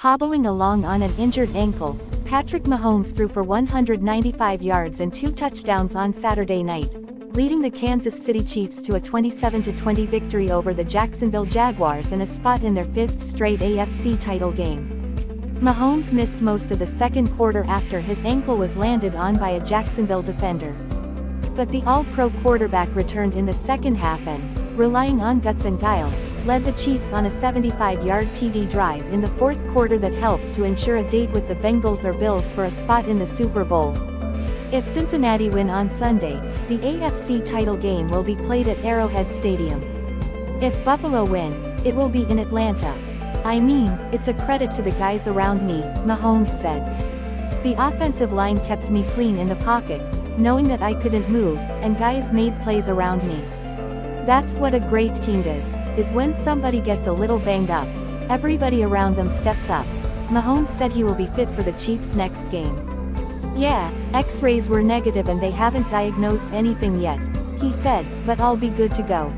Hobbling along on an injured ankle, Patrick Mahomes threw for 195 yards and 2 touchdowns on Saturday night, leading the Kansas City Chiefs to a 27-20 victory over the Jacksonville Jaguars and a spot in their 5th straight AFC title game. Mahomes missed most of the second quarter after his ankle was landed on by a Jacksonville defender. But the All-Pro quarterback returned in the second half and, relying on guts and guile, led the Chiefs on a 75-yard TD drive in the fourth quarter that helped to ensure a date with the Bengals or Bills for a spot in the Super Bowl. If Cincinnati win on Sunday, the AFC title game will be played at Arrowhead Stadium. If Buffalo win, it will be in Atlanta. I mean, it's a credit to the guys around me, Mahomes said. The offensive line kept me clean in the pocket, knowing that I couldn't move, and guys made plays around me. That's what a great team does, is when somebody gets a little banged up, everybody around them steps up. Mahomes said he will be fit for the Chiefs' next game. Yeah, X-rays were negative and they haven't diagnosed anything yet, he said, but I'll be good to go.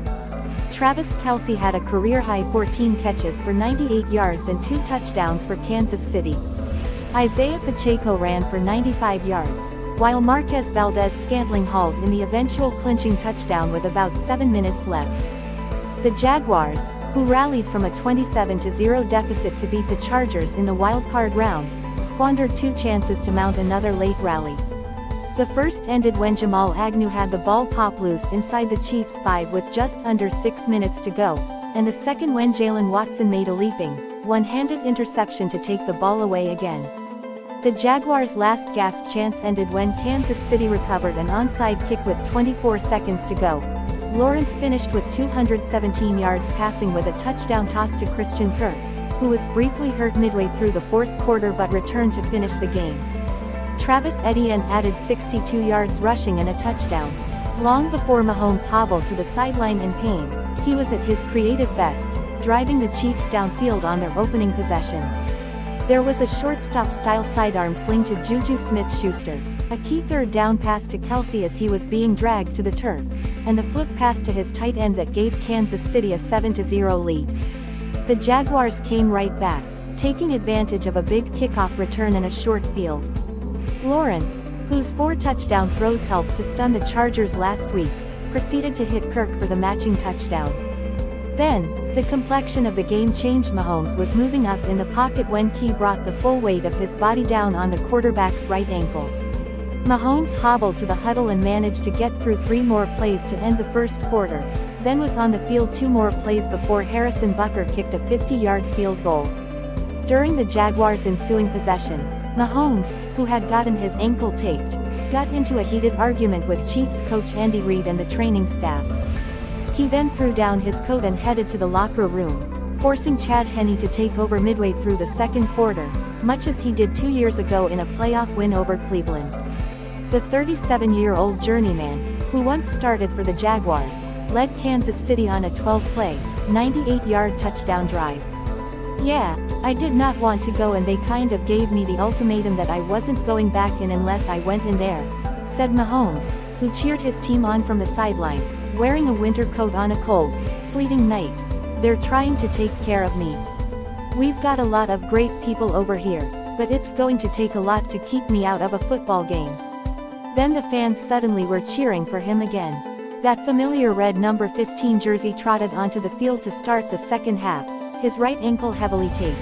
Travis Kelce had a career-high 14 catches for 98 yards and 2 touchdowns for Kansas City. Isaiah Pacheco ran for 95 yards, while Marquez Valdez-Scantling hauled in the eventual clinching touchdown with about 7 minutes left. The Jaguars, who rallied from a 27-0 deficit to beat the Chargers in the wild-card round, squandered 2 chances to mount another late rally. The first ended when Jamal Agnew had the ball pop loose inside the Chiefs' 5 with just under 6 minutes to go, and the second when Jalen Watson made a leaping, one-handed interception to take the ball away again. The Jaguars' last gasp chance ended when Kansas City recovered an onside kick with 24 seconds to go. Lawrence finished with 217 yards passing with a touchdown toss to Christian Kirk, who was briefly hurt midway through the fourth quarter but returned to finish the game. Travis Etienne added 62 yards rushing and a touchdown. Long before Mahomes hobbled to the sideline in pain, he was at his creative best, driving the Chiefs downfield on their opening possession. There was a shortstop-style sidearm sling to Juju Smith-Schuster, a key third down pass to Kelce as he was being dragged to the turf, and the flip pass to his tight end that gave Kansas City a 7-0 lead. The Jaguars came right back, taking advantage of a big kickoff return and a short field. Lawrence, whose 4 touchdown throws helped to stun the Chargers last week, proceeded to hit Kirk for the matching touchdown. Then, the complexion of the game changed. Mahomes was moving up in the pocket when Key brought the full weight of his body down on the quarterback's right ankle. Mahomes hobbled to the huddle and managed to get through 3 more plays to end the first quarter, then was on the field 2 more plays before Harrison Butker kicked a 50-yard field goal. During the Jaguars' ensuing possession, Mahomes, who had gotten his ankle taped, got into a heated argument with Chiefs coach Andy Reid and the training staff. He then threw down his coat and headed to the locker room, forcing Chad Henne to take over midway through the second quarter, much as he did 2 years ago in a playoff win over Cleveland. The 37-year-old journeyman, who once started for the Jaguars, led Kansas City on a 12-play, 98-yard touchdown drive. Yeah, I did not want to go and they kind of gave me the ultimatum that I wasn't going back in unless I went in there, said Mahomes, who cheered his team on from the sideline, wearing a winter coat on a cold, sleeting night. They're trying to take care of me. We've got a lot of great people over here, but it's going to take a lot to keep me out of a football game. Then the fans suddenly were cheering for him again. That familiar red number 15 jersey trotted onto the field to start the second half, his right ankle heavily taped.